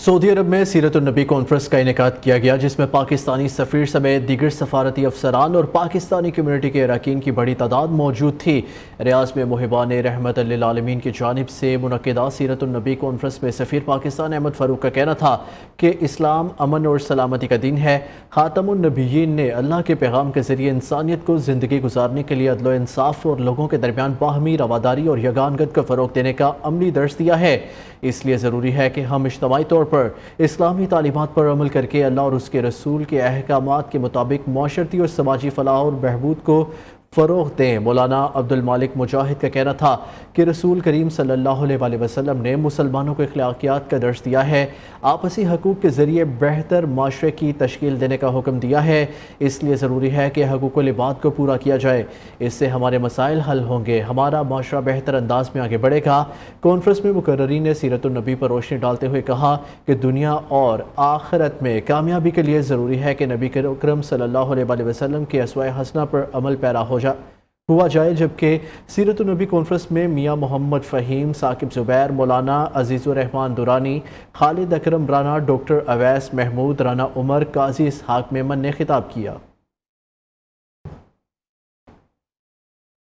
سعودی عرب میں سیرت النبی کانفرنس کا انعقاد کیا گیا، جس میں پاکستانی سفیر سمیت دیگر سفارتی افسران اور پاکستانی کمیونٹی کے اراکین کی بڑی تعداد موجود تھی۔ ریاض میں محبان رحمت للعالمین کی جانب سے منعقدہ سیرت النبی کانفرنس میں سفیر پاکستان احمد فاروق کا کہنا تھا کہ اسلام امن اور سلامتی کا دین ہے۔ خاتم النبیین نے اللہ کے پیغام کے ذریعے انسانیت کو زندگی گزارنے کے لیے عدل و انصاف اور لوگوں کے درمیان باہمی رواداری اور یگانگت کو فروغ دینے کا عملی درس دیا ہے۔ اس لیے ضروری ہے کہ ہم اجتماعی طور پر اسلامی تعلیمات پر عمل کر کے اللہ اور اس کے رسول کے احکامات کے مطابق معاشرتی اور سماجی فلاح اور بہبود کو فروغ دیں۔ مولانا عبد المالک مجاہد کا کہنا تھا کہ رسول کریم صلی اللہ علیہ وسلم نے مسلمانوں کو اخلاقیات کا درس دیا ہے، آپسی حقوق کے ذریعے بہتر معاشرے کی تشکیل دینے کا حکم دیا ہے۔ اس لیے ضروری ہے کہ حقوق العباد کو پورا کیا جائے، اس سے ہمارے مسائل حل ہوں گے، ہمارا معاشرہ بہتر انداز میں آگے بڑھے گا۔ کانفرنس میں مقررین نے سیرت النبی پر روشنی ڈالتے ہوئے کہا کہ دنیا اور آخرت میں کامیابی کے لیے ضروری ہے کہ نبی اکرم صلی اللہ علیہ وسلم کی اسوہ حسنہ پر عمل پیرا ہوا جائے، جبکہ سیرت النبی کانفرنس میں میاں محمد فہیم، ثاقب زبیر، مولانا عزیز الرحمان درانی، خالد اکرم رانا، ڈاکٹر اویس محمود، رانا عمر، قاضی اسحاق میمن نے خطاب کیا۔